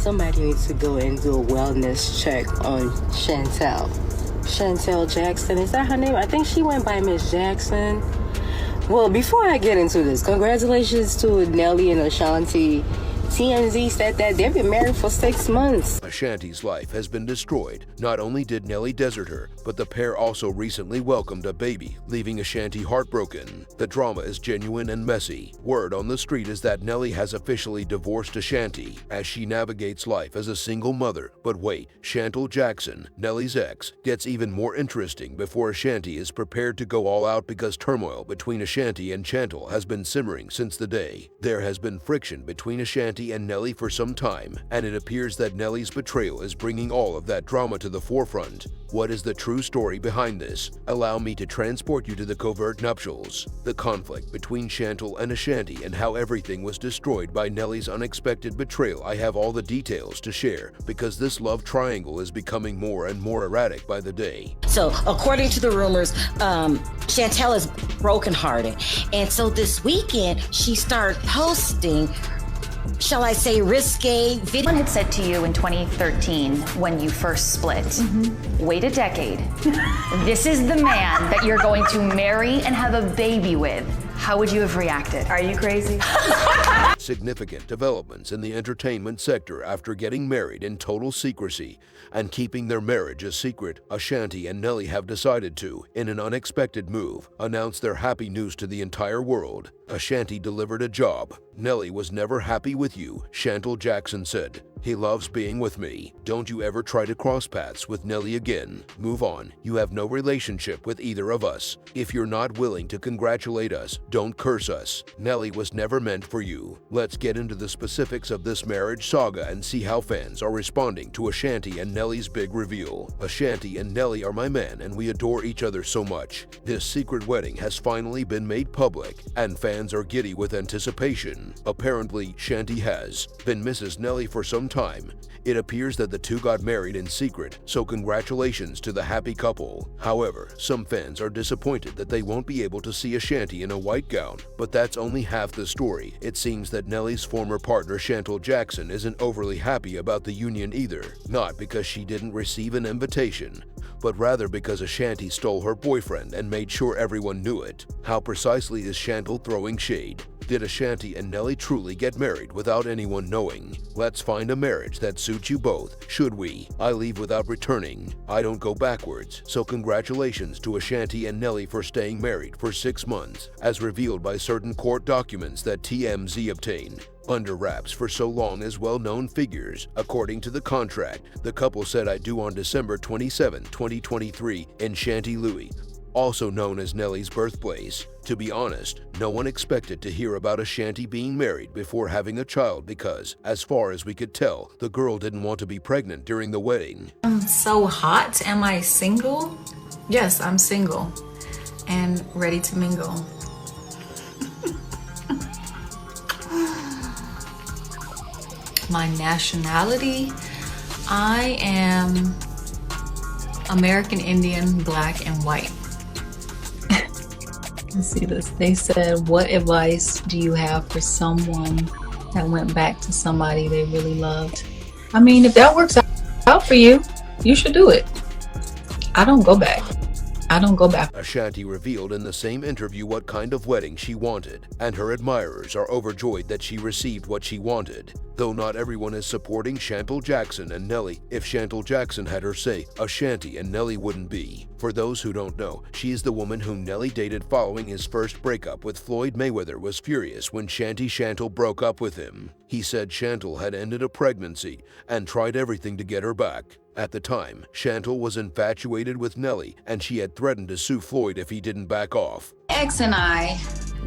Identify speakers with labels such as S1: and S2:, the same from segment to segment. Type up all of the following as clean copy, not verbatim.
S1: Somebody needs to go and do a wellness check on Shantel. Shantel Jackson, is that her name? I think she went by Miss Jackson. Well, before I get into this, congratulations to Nelly and Ashanti. TMZ said that they've been married for 6 months.
S2: Ashanti's life has been destroyed. Not only did Nelly desert her, but the pair also recently welcomed a baby, leaving Ashanti heartbroken. The drama is genuine and messy. Word on the street is that Nelly has officially divorced Ashanti as she navigates life as a single mother. But wait, Shantel Jackson, Nelly's ex, gets even more interesting before Ashanti is prepared to go all out because turmoil between Ashanti and Shantel has been simmering since the day. There has been friction between Ashanti and Nelly for some time, and it appears that Nelly's betrayal is bringing all of that drama to the forefront. What is the true story behind this? Allow me to transport you to the covert nuptials, the conflict between Shantel and Ashanti, and how everything was destroyed by Nelly's unexpected betrayal. I have all the details to share because this love triangle is becoming more and more erratic by the day.
S3: So, according to the rumors, Shantel is brokenhearted, and so this weekend she started posting, shall I say, risque video.
S4: Someone had said to you in 2013 when you first split, wait a decade. This is the man that you're going to marry and have a baby with. How would you have reacted?
S5: Are you crazy?
S2: Significant developments in the entertainment sector after getting married in total secrecy and keeping their marriage a secret. Ashanti and Nelly have decided to, in an unexpected move, announce their happy news to the entire world. Ashanti delivered a job. Nelly was never happy with you, Shantel Jackson said. He loves being with me. Don't you ever try to cross paths with Nelly again. Move on. You have no relationship with either of us. If you're not willing to congratulate us, don't curse us. Nelly was never meant for you. Let's get into the specifics of this marriage saga and see how fans are responding to Ashanti and Nelly's big reveal. Ashanti and Nelly are my man and we adore each other so much. This secret wedding has finally been made public and fans are giddy with anticipation. Apparently, Shanti has been Mrs. Nelly for some time. It appears that the two got married in secret, so congratulations to the happy couple. However, some fans are disappointed that they won't be able to see Ashanti in a white gown, but that's only half the story. It seems that Nelly's former partner Shantel Jackson isn't overly happy about the union either, not because she didn't receive an invitation, but rather because Ashanti stole her boyfriend and made sure everyone knew it. How precisely is Shantel throwing shade? Did Ashanti and Nelly truly get married without anyone knowing? Let's find a marriage that suits you both, should we? I leave without returning. I don't go backwards. So congratulations to Ashanti and Nelly for staying married for 6 months, as revealed by certain court documents that TMZ obtained. Under wraps for so long as well-known figures. According to the contract, the couple said "I do" on December 27, 2023 in Chantilly, also known as Nelly's birthplace. To be honest, no one expected to hear about Ashanti being married before having a child because, as far as we could tell, the girl didn't want to be pregnant during the wedding.
S5: I'm so hot. Am I single? Yes, I'm single and ready to mingle. My nationality, I am American Indian, black, and white. Let's see this. They said, what advice do you have for someone that went back to somebody they really loved? I mean, if that works out for you, you should do it. I don't go back. I don't go back.
S2: Ashanti revealed in the same interview what kind of wedding she wanted, and her admirers are overjoyed that she received what she wanted. Though not everyone is supporting Shantel Jackson and Nelly. If Shantel Jackson had her say, Ashanti and Nelly wouldn't be. For those who don't know, she is the woman whom Nelly dated following his first breakup with Floyd Mayweather. Was furious when Shantel broke up with him. He said Shantel had ended a pregnancy and tried everything to get her back. At the time, Shantel was infatuated with Nelly and she had threatened to sue Floyd if he didn't back off.
S6: Ex and I,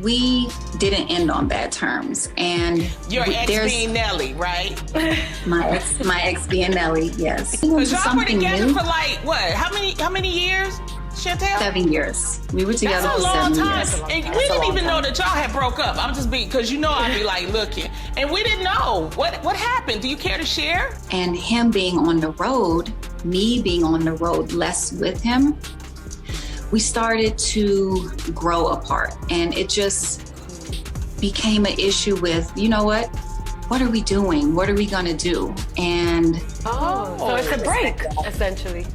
S6: we didn't end on bad terms, and
S7: your ex being Nelly, right?
S6: My ex being Nelly, yes.
S7: Because y'all were together for like what? How many years, Shantel?
S6: 7 years. We were together for 7 years.
S7: That's a long time. And we didn't even know that y'all had broke up. I'm just being, because you know I'd be like looking, and we didn't know what happened. Do you care to share?
S6: And him being on the road, me being on the road less with him, we started to grow apart, and it just became an issue with, you know what what are we doing? What are we gonna do? And
S8: so it's a break, essentially.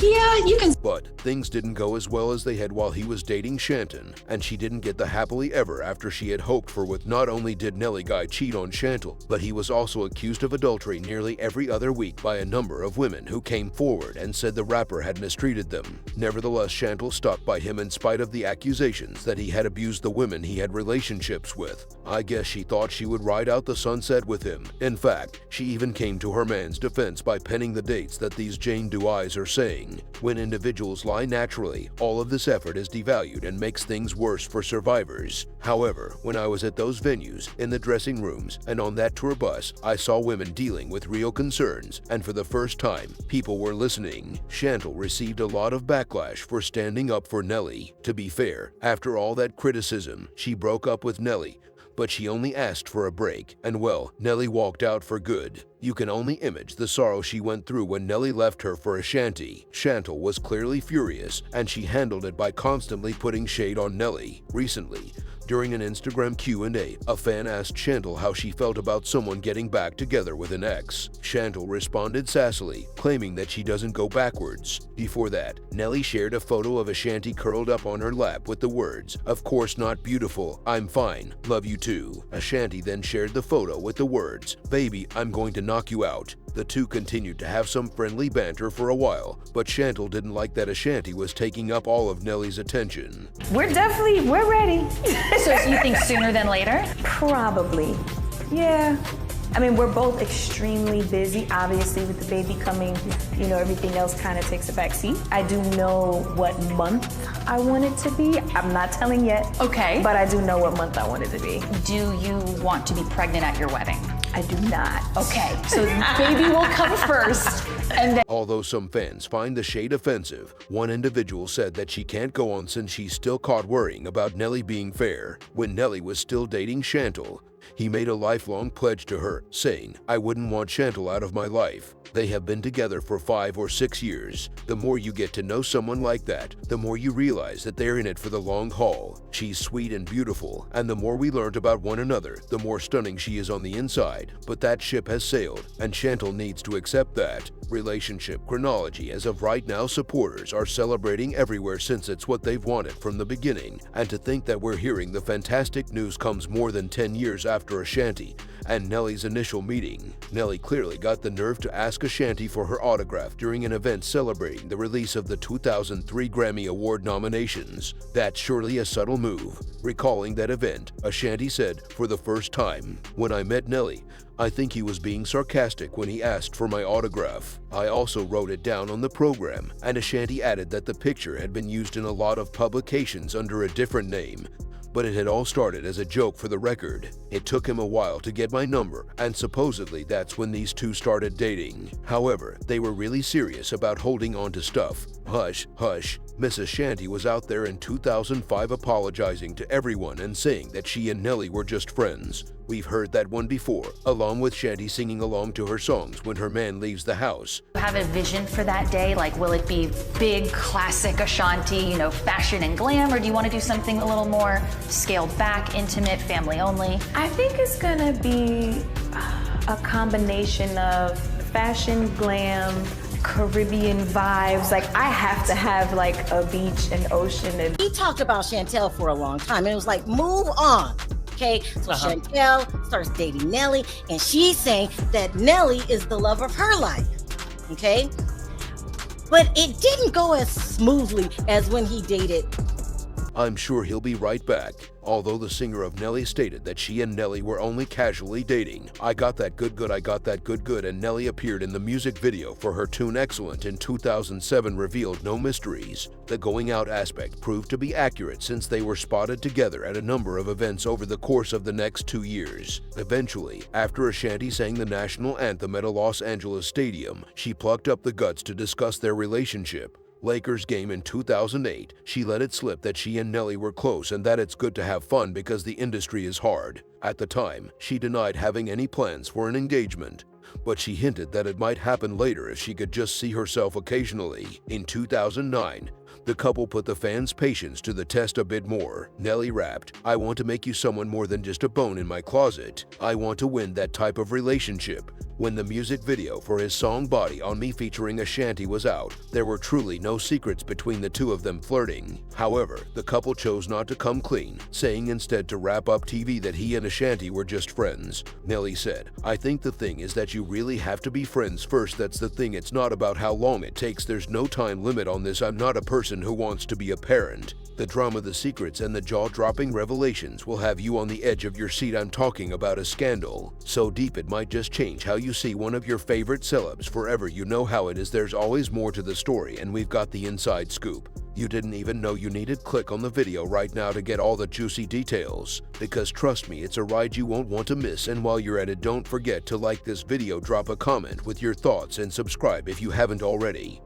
S6: yeah, you can.
S2: But things didn't go as well as they had while he was dating Shantel, and she didn't get the happily ever after she had hoped for. With not only did Nelly guy cheat on Shantel, but he was also accused of adultery nearly every other week by a number of women who came forward and said the rapper had mistreated them. Nevertheless, Shantel stuck by him in spite of the accusations that he had abused the women he had relationships with. I guess she thought she would ride out the sunset with him. In fact, she even came to her man's defense by penning the dates that these Jane Doe eyes are saying. When individuals lie naturally, all of this effort is devalued and makes things worse for survivors. However, when I was at those venues, in the dressing rooms, and on that tour bus, I saw women dealing with real concerns, and for the first time, people were listening. Shantel received a lot of backlash for standing up for Nelly. To be fair, after all that criticism, she broke up with Nelly, but she only asked for a break, and well, Nelly walked out for good. You can only imagine the sorrow she went through when Nelly left her for Ashanti. Shantel was clearly furious, and she handled it by constantly putting shade on Nelly. Recently, during an Instagram Q&A, a fan asked Shantel how she felt about someone getting back together with an ex. Shantel responded sassily, claiming that she doesn't go backwards. Before that, Nelly shared a photo of Ashanti curled up on her lap with the words, "Of course not beautiful, I'm fine, love you too." Ashanti then shared the photo with the words, "Baby, I'm going to knock you out." The two continued to have some friendly banter for a while, but Shantel didn't like that Ashanti was taking up all of Nelly's attention.
S8: We're ready.
S4: So you think sooner than later?
S8: Probably. Yeah. I mean, we're both extremely busy, obviously, with the baby coming, everything else kind of takes a back seat. I do know what month I want it to be. I'm not telling yet.
S4: Okay.
S8: But I do know what month I want it to be.
S4: Do you want to be pregnant at your wedding?
S8: I do not.
S4: Okay, so baby will come first, and then...
S2: Although some fans find the shade offensive, one individual said that she can't go on since she's still caught worrying about Nelly being fair. When Nelly was still dating Shantel, he made a lifelong pledge to her, saying, "I wouldn't want Shantel out of my life." They have been together for 5 or 6 years. The more you get to know someone like that, the more you realize that they're in it for the long haul. She's sweet and beautiful, and the more we learned about one another, the more stunning she is on the inside. But that ship has sailed, and Shantel needs to accept that. Relationship chronology as of right now, supporters are celebrating everywhere since it's what they've wanted from the beginning. And to think that we're hearing the fantastic news comes more than 10 years after Ashanti and Nelly's initial meeting. Nelly clearly got the nerve to ask Ashanti for her autograph during an event celebrating the release of the 2003 Grammy Award nominations. That's surely a subtle move. Recalling that event, Ashanti said, "For the first time, when I met Nelly, I think he was being sarcastic when he asked for my autograph. I also wrote it down on the program," and Ashanti added that the picture had been used in a lot of publications under a different name. But it had all started as a joke for the record. It took him a while to get my number, and supposedly that's when these two started dating. However, they were really serious about holding on to stuff. Hush, hush. Miss Ashanti was out there in 2005 apologizing to everyone and saying that she and Nelly were just friends. We've heard that one before, along with Shanti singing along to her songs when her man leaves the house.
S4: Do you have a vision for that day? Like, will it be big, classic Ashanti, fashion and glam, or do you want to do something a little more scaled back, intimate, family only?
S8: I think it's gonna be a combination of fashion, glam, Caribbean vibes. Like, I have to have like a beach and ocean. And
S3: He talked about Shantel for a long time, and it was like, move on. Okay, so Shantel starts dating Nelly, and she's saying that Nelly is the love of her life. Okay, but it didn't go as smoothly as when he dated.
S2: I'm sure he'll be right back. Although the singer of Nelly stated that she and Nelly were only casually dating. I Got That Good Good, I Got That Good Good, and Nelly appeared in the music video for her tune Excellent in 2007 revealed no mysteries. The going out aspect proved to be accurate since they were spotted together at a number of events over the course of the next 2 years. Eventually, after Ashanti sang the national anthem at a Los Angeles stadium, she plucked up the guts to discuss their relationship. Lakers game in 2008, she let it slip that she and Nelly were close and that it's good to have fun because the industry is hard. At the time, she denied having any plans for an engagement, but she hinted that it might happen later if she could just see herself occasionally. In 2009, The couple put the fans' patience to the test a bit more. Nelly rapped, "I want to make you someone more than just a bone in my closet. I want to win that type of relationship." When the music video for his song Body on Me featuring Ashanti was out, there were truly no secrets between the two of them flirting. However, the couple chose not to come clean, saying instead to wrap up TV that he and Ashanti were just friends. Nelly said, "I think the thing is that you really have to be friends first. That's the thing. It's not about how long it takes. There's no time limit on this. I'm not a person who wants to be a parent." The drama, the secrets, and the jaw-dropping revelations will have you on the edge of your seat. I'm talking about a scandal so deep it might just change how you see one of your favorite celebs forever. You know how it is. There's always more to the story, and we've got the inside scoop. You didn't even know you needed. Click on the video right now to get all the juicy details, because trust me, it's a ride you won't want to miss. And while you're at it, don't forget to like this video, drop a comment with your thoughts, and subscribe if you haven't already.